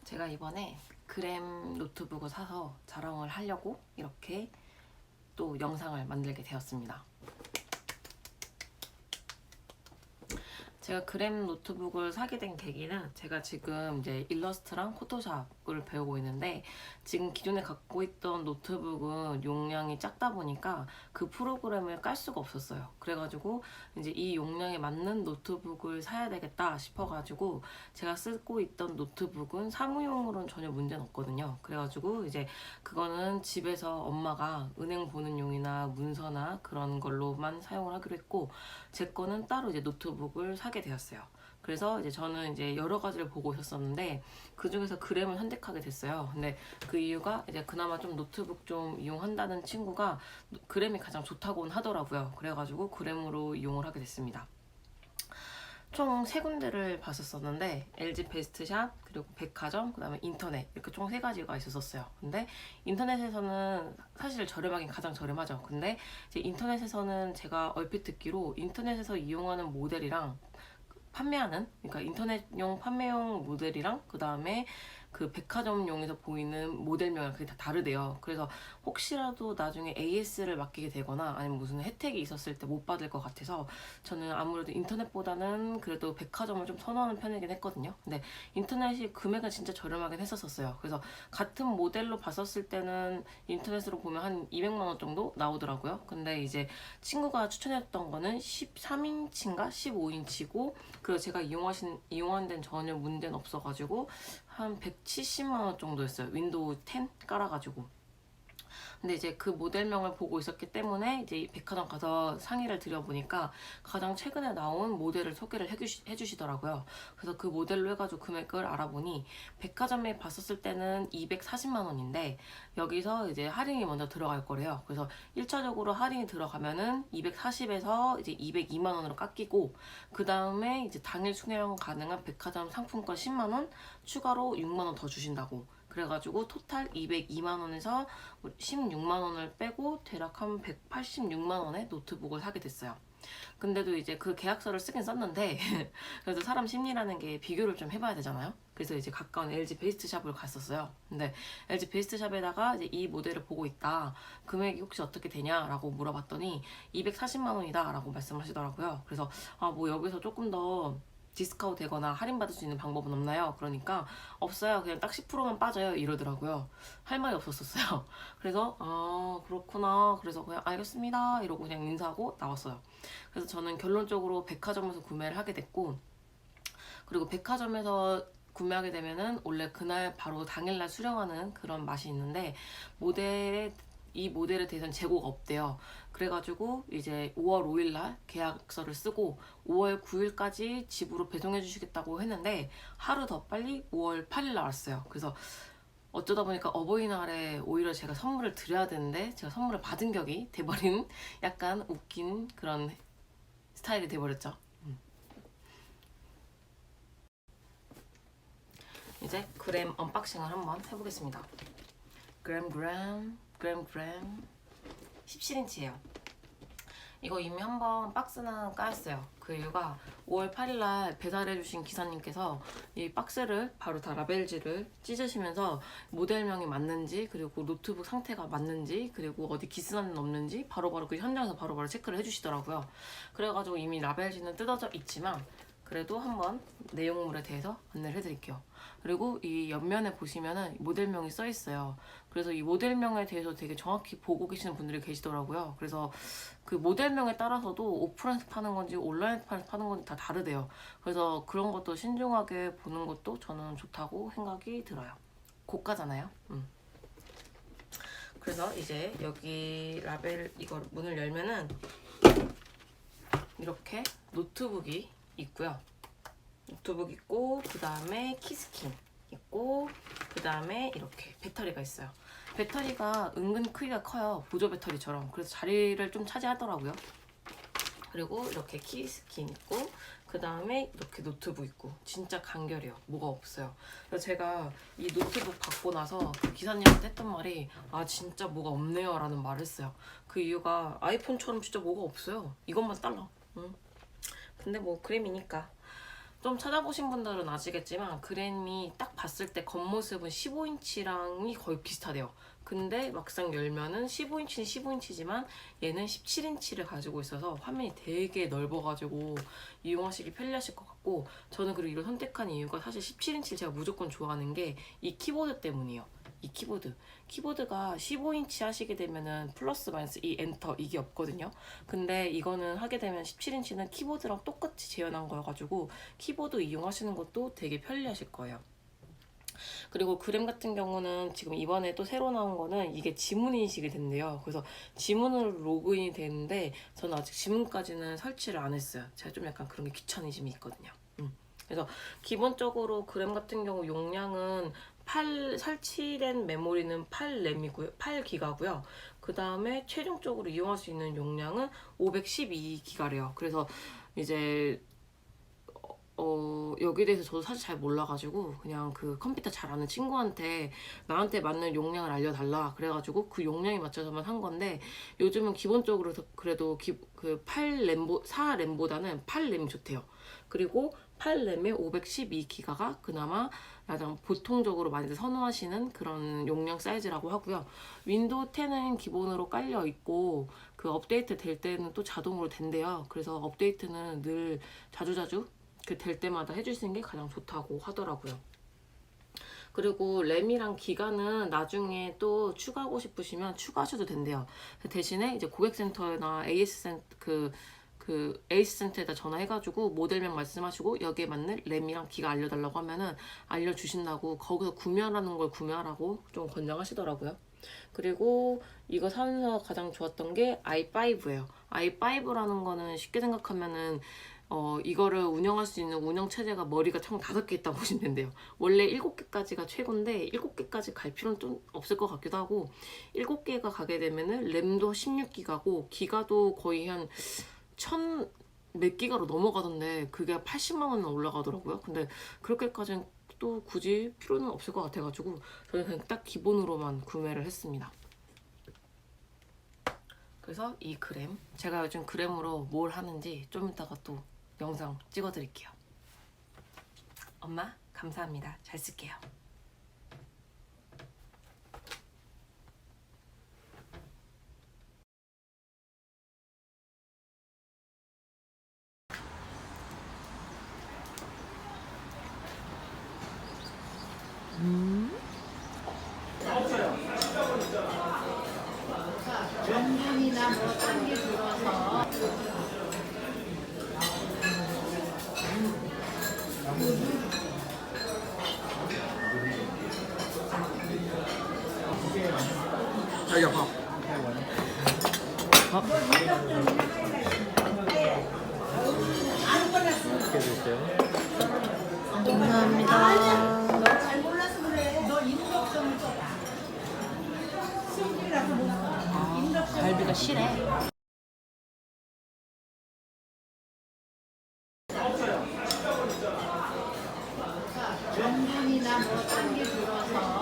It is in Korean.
제가 이번에 그램 노트북을 사서 자랑을 하려고 이렇게 또 영상을 만들게 되었습니다. 제가 그램 노트북을 사게 된 계기는 제가 지금 이제 일러스트랑 포토샵을 배우고 있는데 지금 기존에 갖고 있던 노트북은 용량이 작다 보니까 그 프로그램을 깔 수가 없었어요. 그래가지고 이제 이 용량에 맞는 노트북을 사야 되겠다 싶어가지고 제가 쓰고 있던 노트북은 사무용으로는 전혀 문제는 없거든요. 그래가지고 이제 그거는 집에서 엄마가 은행 보는 용이나 문서나 그런 걸로만 사용을 하기로 했고 제 거는 따로 이제 노트북을 사게 되었어요. 그래서 이제 저는 이제 여러 가지를 보고 있었었는데 그 중에서 그램을 선택하게 됐어요. 근데 그 이유가 이제 그나마 좀 노트북 좀 이용한다는 친구가 그램이 가장 좋다고는 하더라고요. 그래가지고 그램으로 이용을 하게 됐습니다. 총 3군데를 봤었었는데 LG 베스트샵, 그리고 백화점, 그 다음에 인터넷 이렇게 총 3가지가 있었어요. 근데 인터넷에서는 사실 저렴하긴 가장 저렴하죠. 근데 이제 인터넷에서는 제가 얼핏 듣기로 인터넷에서 이용하는 모델이랑 판매하는, 그러니까 인터넷용 판매용 모델이랑 그 다음에 그 백화점용에서 보이는 모델명이랑 그게 다 다르대요. 그래서 혹시라도 나중에 AS를 맡기게 되거나 아니면 무슨 혜택이 있었을 때 못 받을 것 같아서 저는 아무래도 인터넷보다는 그래도 백화점을 좀 선호하는 편이긴 했거든요. 근데 인터넷이 금액은 진짜 저렴하긴 했었어요. 그래서 같은 모델로 봤었을 때는 인터넷으로 보면 한 200만 원 정도 나오더라고요. 근데 이제 친구가 추천했던 거는 13인치인가 15인치고 그리고 제가 이용한 데는 전혀 문제는 없어가지고 한 170만 원 정도였어요. 윈도우 10 깔아가지고. 근데 이제 그 모델명을 보고 있었기 때문에 이제 백화점 가서 상의를 드려보니까 가장 최근에 나온 모델을 소개를 해주시더라고요. 그래서 그 모델로 해가지고 금액을 알아보니 백화점에 봤었을 때는 240만 원인데 여기서 이제 할인이 먼저 들어갈 거래요. 그래서 1차적으로 할인이 들어가면은 240에서 이제 202만 원으로 깎이고 그 다음에 이제 당일 수령 가능한 백화점 상품권 10만 원 추가로 6만 원 더 주신다고. 그래가지고 토탈 202만 원에서 16만 원을 빼고 대략 한 186만 원의 노트북을 사게 됐어요. 근데도 이제 그 계약서를 쓰긴 썼는데 그래서 사람 심리라는 게 비교를 좀 해봐야 되잖아요. 그래서 이제 가까운 LG 베스트샵을 갔었어요. 근데 LG 베스트샵에다가 이제 이 모델을 보고 있다. 금액이 혹시 어떻게 되냐라고 물어봤더니 240만 원이다 라고 말씀하시더라고요. 그래서 뭐 여기서 조금 더 디스카운트 되거나 할인받을 수 있는 방법은 없나요? 그러니까 없어요. 그냥 딱 10%만 빠져요. 이러더라고요. 할 말이 없었어요. 그래서 그렇구나. 그래서 그냥 알겠습니다. 이러고 그냥 인사하고 나왔어요. 그래서 저는 결론적으로 백화점에서 구매를 하게 됐고 그리고 백화점에서 구매하게 되면은 원래 그날 바로 당일날 수령하는 그런 맛이 있는데 이 모델에 대해서는 재고가 없대요. 그래가지고 이제 5월 5일날 계약서를 쓰고 5월 9일까지 집으로 배송해 주시겠다고 했는데 하루 더 빨리 5월 8일날 왔어요. 그래서 어쩌다 보니까 어버이날에 오히려 제가 선물을 드려야 되는데 제가 선물을 받은 격이 돼버린 약간 웃긴 그런 스타일이 돼버렸죠. 이제 그램 언박싱을 한번 해보겠습니다. 그램 17인치예요. 이거 이미 한번 박스는 까였어요. 그 이유가 5월 8일날 배달해주신 기사님께서 이 박스를 바로 다 라벨지를 찢으시면서 모델명이 맞는지 그리고 노트북 상태가 맞는지 그리고 어디 기스나는 없는지 바로바로 그 현장에서 바로바로 체크를 해주시더라고요. 그래가지고 이미 라벨지는 뜯어져 있지만 그래도 한번 내용물에 대해서 안내를 해드릴게요. 그리고 이 옆면에 보시면은 모델명이 써 있어요. 그래서 이 모델명에 대해서 되게 정확히 보고 계시는 분들이 계시더라고요. 그래서 그 모델명에 따라서도 오프라인에서 파는 건지 온라인에서 파는 건지 다 다르대요. 그래서 그런 것도 신중하게 보는 것도 저는 좋다고 생각이 들어요. 고가잖아요. 그래서 이제 여기 라벨 이거 문을 열면은 이렇게 노트북이 있고요. 노트북 있고 그 다음에 키스킨 있고 그 다음에 이렇게 배터리가 있어요. 배터리가 은근 크기가 커요. 보조 배터리처럼. 그래서 자리를 좀 차지하더라고요. 그리고 이렇게 키스킨 있고 그 다음에 이렇게 노트북 있고 진짜 간결해요. 뭐가 없어요. 그래서 제가 이 노트북 받고 나서 그 기사님한테 했던 말이 진짜 뭐가 없네요 라는 말을 했어요. 그 이유가 아이폰처럼 진짜 뭐가 없어요. 이것만 달라. 근데 뭐 그램이니까 좀 찾아보신 분들은 아시겠지만 그램이 딱 봤을 때 겉모습은 15인치랑이 거의 비슷하대요. 근데 막상 열면은 15인치는 15인치지만 얘는 17인치를 가지고 있어서 화면이 되게 넓어가지고 이용하시기 편리하실 것 같고, 저는 그리고 이걸 선택한 이유가 사실 17인치를 제가 무조건 좋아하는 게 이 키보드 때문이에요. 이 키보드가 15인치 하시게 되면은 플러스 마이너스 이 엔터 이게 없거든요. 근데 이거는 하게 되면 17인치는 키보드랑 똑같이 재현한 거여가지고 키보드 이용하시는 것도 되게 편리하실 거예요. 그리고 그램 같은 경우는 지금 이번에 또 새로 나온 거는 이게 지문 인식이 된대요. 그래서 지문으로 로그인이 되는데 저는 아직 지문까지는 설치를 안 했어요. 제가 좀 약간 그런 게 귀차니즘이 있거든요. 그래서 기본적으로 그램 같은 경우 용량은 설치된 메모리는 8램이고요. 8기가고요. 그 다음에 최종적으로 이용할 수 있는 용량은 512기가래요. 그래서 이제 여기에 대해서 저도 사실 잘 몰라가지고 그냥 그 컴퓨터 잘 아는 친구한테 나한테 맞는 용량을 알려달라 그래가지고 그 용량에 맞춰서만 한 건데, 요즘은 기본적으로 그래도 그 4램보다는 8램이 좋대요. 그리고 8램에 512기가가 그나마 가장 보통적으로 많이들 선호하시는 그런 용량 사이즈라고 하고요. 윈도우 10은 기본으로 깔려 있고 그 업데이트 될 때는 또 자동으로 된대요. 그래서 업데이트는 늘 자주자주 될 때마다 해주시는 게 가장 좋다고 하더라고요. 그리고 램이랑 기가는 나중에 또 추가하고 싶으시면 추가하셔도 된대요. 대신에 이제 고객센터나 에이스 센터에다 전화해가지고 모델명 말씀하시고 여기에 맞는 램이랑 기가 알려달라고 하면은 알려주신다고, 거기서 구매하라는 걸 구매하라고 좀 권장하시더라고요. 그리고 이거 사면서 가장 좋았던 게 i5예요. i5라는 거는 쉽게 생각하면은 이거를 운영할 수 있는 운영 체제가 머리가 총 5개 있다고 보시면 된대요. 원래 7개까지가 최고인데 7개까지 갈 필요는 좀 없을 것 같기도 하고, 7개가 가게 되면은 램도 16기가고 기가도 거의 한 1000 몇 기가로 넘어가던데 그게 80만 원은 올라가더라고요. 근데 그렇게까지는 또 굳이 필요는 없을 것 같아가지고 저는 그냥 딱 기본으로만 구매를 했습니다. 그래서 이 그램, 제가 요즘 그램으로 뭘 하는지 좀 이따가 또 영상 찍어드릴게요. 엄마 감사합니다. 잘 쓸게요. 전분이나 뭐 딴 게 들어서 자기야 밥. 어떻게 드세요? 감사합니다. 잘 몰라서 그래. 너 인덕성을 써라. 승질이라서 못 써. 인덕성. 갈비가 실해. 전분이나 뭐 딴 게 들어서